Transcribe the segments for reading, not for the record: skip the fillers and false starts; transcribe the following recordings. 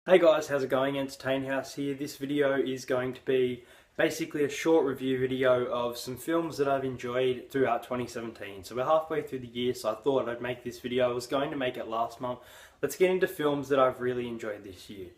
Hey guys, how's it going? Entertain House here. This video is going to be basically a short review video of some films that I've enjoyed throughout 2017. So we're halfway through the year, so I thought I'd make this video. I was going to make it last month. Let's get into films that I've really enjoyed this year.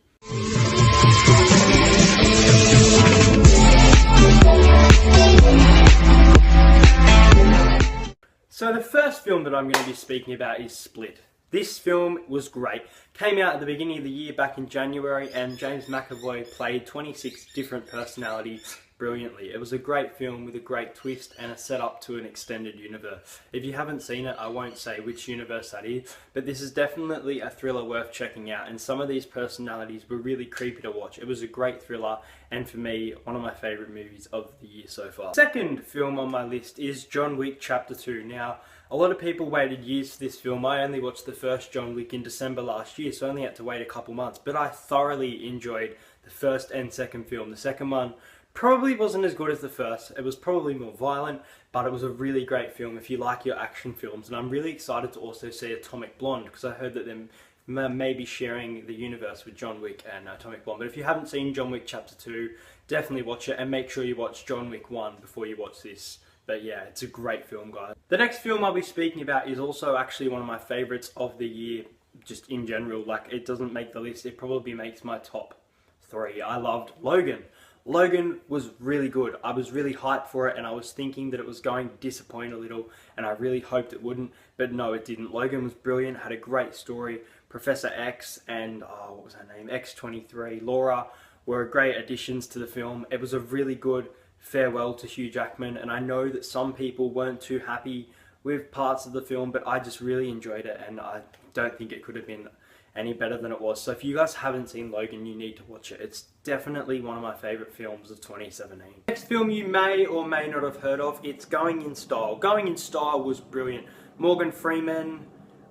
So the first film that I'm going to be speaking about is Split. This film was great. Came out at the beginning of the year back in January, and James McAvoy played 26 different personalities brilliantly. It was a great film with a great twist and a setup to an extended universe. If you haven't seen it, I won't say which universe that is, but this is definitely a thriller worth checking out, and some of these personalities were really creepy to watch. It was a great thriller, and for me, one of my favourite movies of the year so far. Second film on my list is John Wick Chapter 2. Now, a lot of people waited years for this film. I only watched the first John Wick in December last year, so I only had to wait a couple months. But I thoroughly enjoyed the first and second film. The second one probably wasn't as good as the first. It was probably more violent, but it was a really great film if you like your action films. And I'm really excited to also see Atomic Blonde, because I heard that they're maybe sharing the universe with John Wick and Atomic Blonde. But if you haven't seen John Wick Chapter 2, definitely watch it, and make sure you watch John Wick 1 before you watch this. But yeah, it's a great film, guys. The next film I'll be speaking about is also actually one of my favourites of the year, just in general. Like, it doesn't make the list, it probably makes my top 3. I loved Logan. Logan was really good. I was really hyped for it, and I was thinking that it was going to disappoint a little, and I really hoped it wouldn't, but no, it didn't. Logan was brilliant, had a great story. Professor X and, what was her name, X-23, Laura, were great additions to the film. It was a really good farewell to Hugh Jackman, and I know that some people weren't too happy with parts of the film, but I just really enjoyed it, and I don't think it could have been any better than it was. So if you guys haven't seen Logan, you need to watch it. It's definitely one of my favourite films of 2017. Next film you may or may not have heard of, it's Going in Style. Going in Style was brilliant. Morgan Freeman,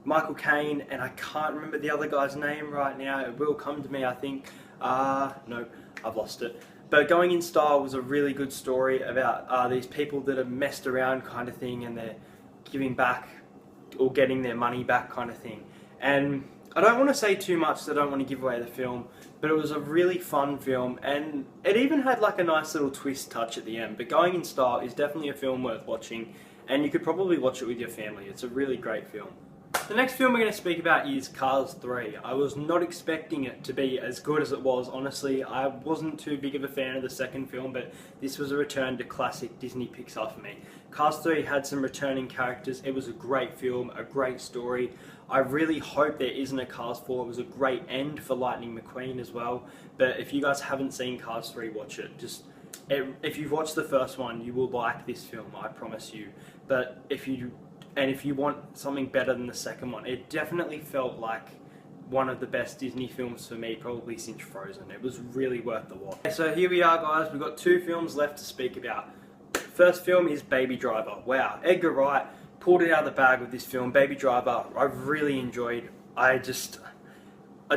Michael Caine, and I can't remember the other guy's name right now. It will come to me, I think. No, I've lost it. But Going in Style was a really good story about these people that have messed around kind of thing, and they're giving back or getting their money back kind of thing. And I don't want to say too much, so I don't want to give away the film, but it was a really fun film, and it even had like a nice little twist touch at the end. But Going in Style is definitely a film worth watching, and you could probably watch it with your family. It's a really great film. The next film we're going to speak about is Cars 3. I was not expecting it to be as good as it was, honestly. I wasn't too big of a fan of the second film, but this was a return to classic Disney Pixar for me. Cars 3 had some returning characters. It was a great film, a great story. I really hope there isn't a Cars 4. It was a great end for Lightning McQueen as well. But if you guys haven't seen Cars 3, watch it. If you've watched the first one, you will like this film, I promise you. But if you want something better than the second one, it definitely felt like one of the best Disney films for me, probably since Frozen. It was really worth the watch. So here we are, guys. We've got 2 films left to speak about. First film is Baby Driver. Wow, Edgar Wright pulled it out of the bag with this film. Baby Driver, I've really enjoyed. I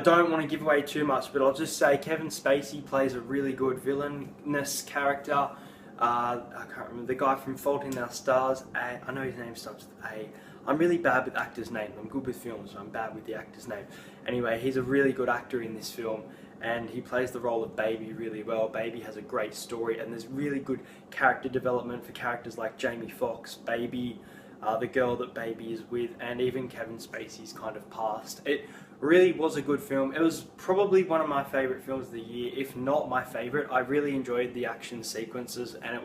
don't want to give away too much, but I'll just say Kevin Spacey plays a really good villainous character. I can't remember the guy from Fault in Our Stars. I know his name starts with A. I'm really bad with actors' names. I'm good with films, but I'm bad with the actor's name. Anyway, he's a really good actor in this film, and he plays the role of Baby really well. Baby has a great story, and there's really good character development for characters like Jamie Foxx, Baby, the girl that Baby is with, and even Kevin Spacey's kind of past. It really was a good film. It was probably one of my favourite films of the year, if not my favourite. I really enjoyed the action sequences, and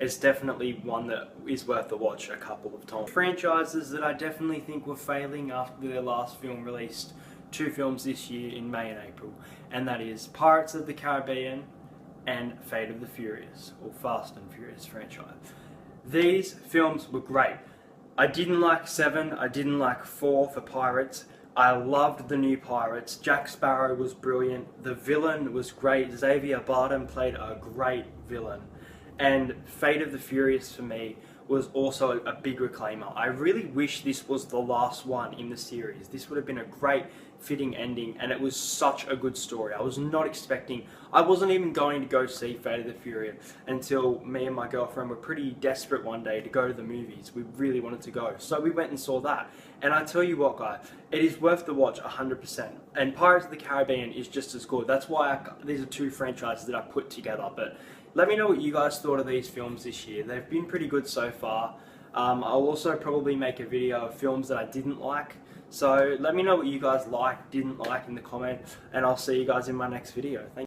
it's definitely one that is worth the watch a couple of times. Franchises that I definitely think were failing after their last film released 2 films this year in May and April, and that is Pirates of the Caribbean and Fate of the Furious, or Fast and Furious franchise. These films were great. I didn't like 7, I didn't like 4 for Pirates. I loved the new Pirates. Jack Sparrow was brilliant. The villain was great. Xavier Bardem played a great villain. And Fate of the Furious for me was also a big reclaimer. I really wish this was the last one in the series. This would have been a great fitting ending, and it was such a good story. I wasn't even going to go see Fate of the Furious until me and my girlfriend were pretty desperate one day to go to the movies. We really wanted to go, so we went and saw that. And I tell you what, guys, it is worth the watch 100%. And Pirates of the Caribbean is just as good. That's why these are two franchises that I put together. But let me know what you guys thought of these films this year. They've been pretty good so far. I'll also probably make a video of films that I didn't like. So let me know what you guys liked, didn't like in the comment, and I'll see you guys in my next video. Thank you.